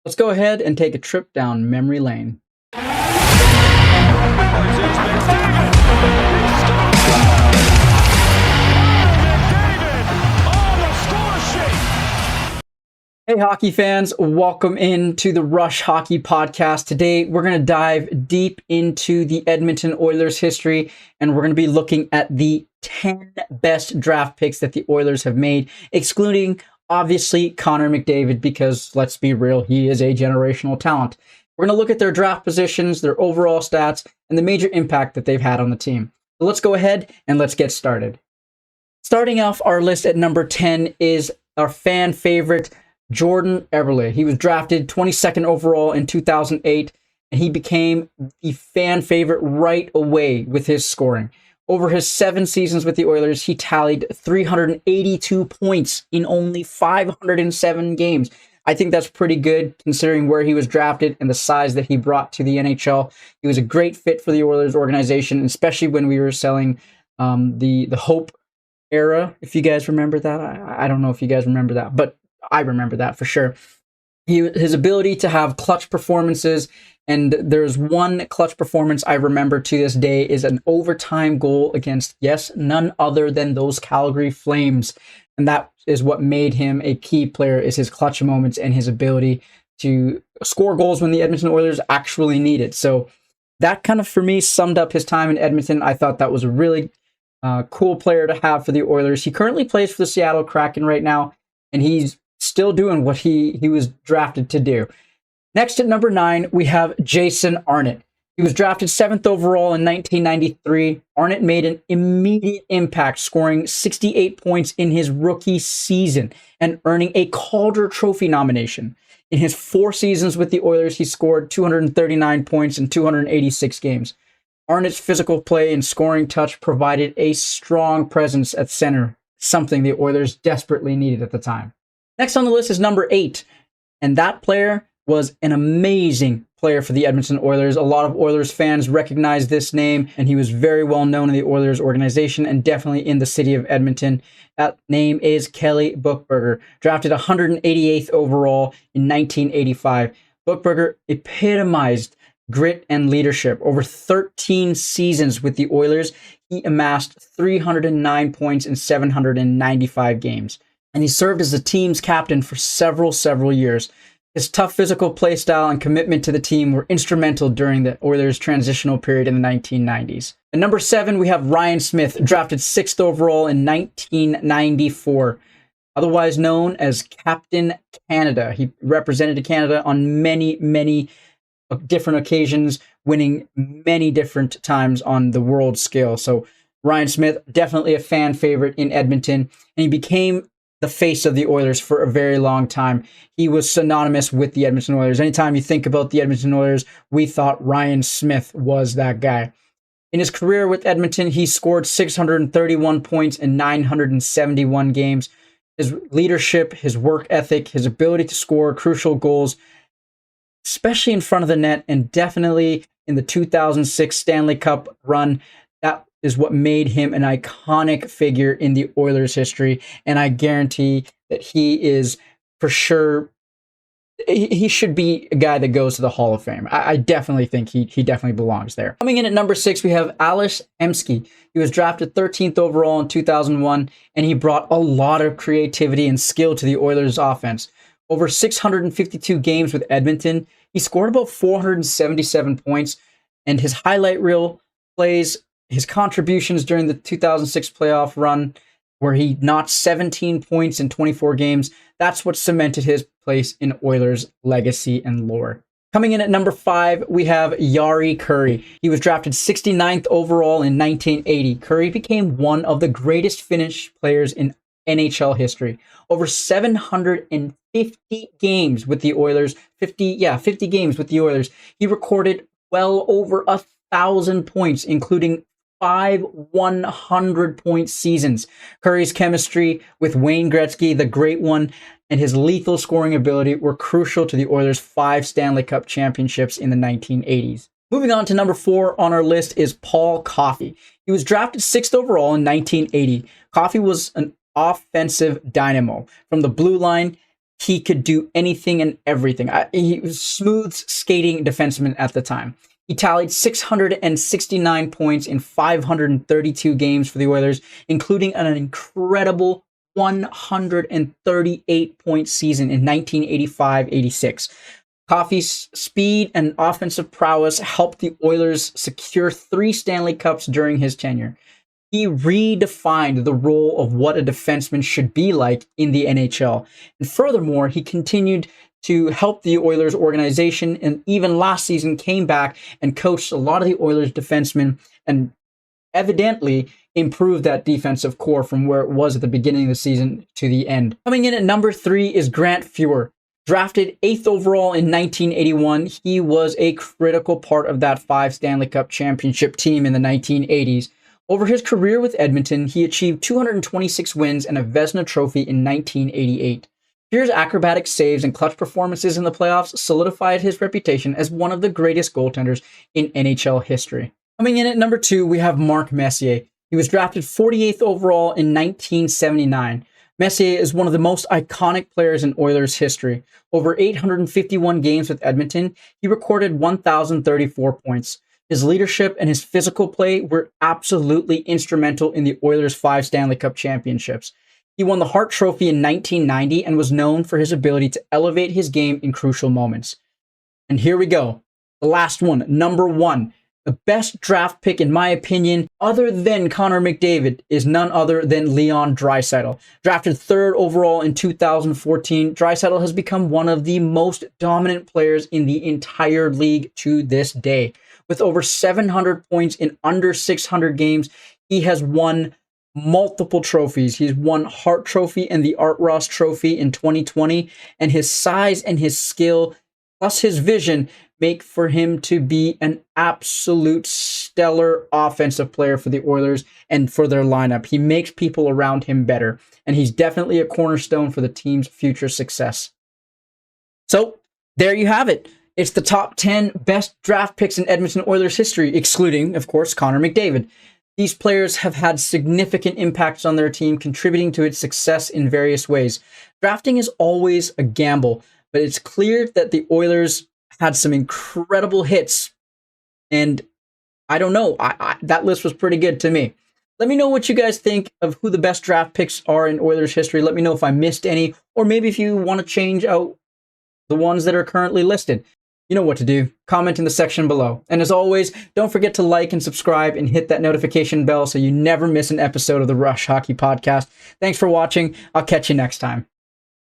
Let's go ahead and take a trip down memory lane. Hey, hockey fans, welcome into the Rush Hockey Podcast. Today, we're going to dive deep into the Edmonton Oilers history, and we're going to be looking at the 10 best draft picks that the Oilers have made, excluding, obviously, Connor McDavid, because let's be real, he is a generational talent. We're going to look at their draft positions, their overall stats, and the major impact that they've had on the team. So let's go ahead and let's get started. Starting off our list at number 10 is our fan favorite, Jordan Eberle. He was drafted 22nd overall in 2008, and he became the fan favorite right away with his scoring. Over his 7 seasons with the Oilers, he tallied 382 points in only 507 games. I think that's pretty good considering where he was drafted and the size that he brought to the NHL. He was a great fit for the Oilers organization, especially when we were selling the Hope era, if you guys remember that. I don't know if you guys remember that, but I remember that for sure. His ability to have clutch performances, and there's one clutch performance I remember to this day, is an overtime goal against, yes, none other than those Calgary Flames. And that is what made him a key player, is his clutch moments and his ability to score goals when the Edmonton Oilers actually need it. So that kind of, for me, summed up his time in Edmonton. I thought that was a really cool player to have for the Oilers. He currently plays for the Seattle Kraken right now, and he's still doing what he was drafted to do. Next at number 9, we have Jason Arnott. He was drafted 7th overall in 1993. Arnott made an immediate impact, scoring 68 points in his rookie season and earning a Calder Trophy nomination. In his 4 seasons with the Oilers, he scored 239 points in 286 games. Arnott's physical play and scoring touch provided a strong presence at center, something the Oilers desperately needed at the time. Next on the list is number 8, and that player was an amazing player for the Edmonton Oilers. A lot of Oilers fans recognize this name, and he was very well known in the Oilers organization and definitely in the city of Edmonton. That name is Kelly Buchberger, drafted 188th overall in 1985. Buchberger epitomized grit and leadership. Over 13 seasons with the Oilers, he amassed 309 points in 795 games. And he served as the team's captain for several years. His tough physical play style and commitment to the team were instrumental during the Oilers' transitional period in the 1990s. At number 7, we have Ryan Smith, drafted 6th overall in 1994. Otherwise known as Captain Canada. He represented Canada on many different occasions, winning many different times on the world scale. So Ryan Smith, definitely a fan favorite in Edmonton, and he became the face of the Oilers for a very long time. He was synonymous with the Edmonton Oilers. Anytime you think about the Edmonton Oilers, we thought Ryan Smith was that guy. In his career with Edmonton, he scored 631 points in 971 games. His leadership, his work ethic, his ability to score crucial goals, especially in front of the net, and definitely in the 2006 Stanley Cup run, that is what made him an iconic figure in the Oilers' history. And I guarantee that he is, for sure, he should be a guy that goes to the Hall of Fame. I definitely think he definitely belongs there. Coming in at number 6, we have Ales Emsky. He was drafted 13th overall in 2001, and he brought a lot of creativity and skill to the Oilers' offense. Over 652 games with Edmonton, he scored about 477 points, and his highlight reel plays, his contributions during the 2006 playoff run, where he notched 17 points in 24 games, that's what cemented his place in Oilers' legacy and lore. Coming in at number 5, we have Jari Kurri. He was drafted 69th overall in 1980. Kurri became one of the greatest Finnish players in NHL history. Over 750 games with the Oilers, 50 games with the Oilers. He recorded well over 1,000 points, including 5 100-point seasons. Kurri's chemistry with Wayne Gretzky, the Great One, and his lethal scoring ability were crucial to the Oilers' 5 Stanley Cup championships in the 1980s. Moving on to number 4 on our list is Paul Coffey. He was drafted 6th overall in 1980. Coffey was an offensive dynamo. From the blue line, he could do anything and everything. He was smooth skating defenseman at the time. He tallied 669 points in 532 games for the Oilers, including an incredible 138-point season in 1985-86. Coffey's speed and offensive prowess helped the Oilers secure 3 Stanley Cups during his tenure. He redefined the role of what a defenseman should be like in the NHL. And furthermore, he continued to help the Oilers organization, and even last season came back and coached a lot of the Oilers defensemen and evidently improved that defensive core from where it was at the beginning of the season to the end. Coming in at number 3 is Grant Fuhr. Drafted 8th overall in 1981, he was a critical part of that 5 Stanley Cup championship team in the 1980s. Over his career with Edmonton, he achieved 226 wins and a Vezina Trophy in 1988. Fuhr's acrobatic saves and clutch performances in the playoffs solidified his reputation as one of the greatest goaltenders in NHL history. Coming in at number 2, we have Mark Messier. He was drafted 48th overall in 1979. Messier is one of the most iconic players in Oilers history. Over 851 games with Edmonton, he recorded 1,034 points. His leadership and his physical play were absolutely instrumental in the Oilers' 5 Stanley Cup championships. He won the Hart Trophy in 1990 and was known for his ability to elevate his game in crucial moments. And here we go. The last one, number 1. The best draft pick, in my opinion, other than Connor McDavid, is none other than Leon Draisaitl. Drafted 3rd overall in 2014, Draisaitl has become one of the most dominant players in the entire league to this day. With over 700 points in under 600 games, he has won multiple trophies. He's won Hart Trophy and the Art Ross Trophy in 2020, and his size and his skill, plus his vision, make for him to be an absolute stellar offensive player for the Oilers and for their lineup. He makes people around him better, and he's definitely a cornerstone for the team's future success. So, there you have it. It's the top 10 best draft picks in Edmonton Oilers history, excluding, of course, Connor McDavid. These players have had significant impacts on their team, contributing to its success in various ways. Drafting is always a gamble, but it's clear that the Oilers had some incredible hits, and I don't know, that list was pretty good to me. Let me know what you guys think of who the best draft picks are in Oilers history. Let me know if I missed any, or maybe if you want to change out the ones that are currently listed. You know what to do. Comment in the section below. And as always, don't forget to like and subscribe and hit that notification bell so you never miss an episode of the Rush Hockey Podcast. Thanks for watching. I'll catch you next time.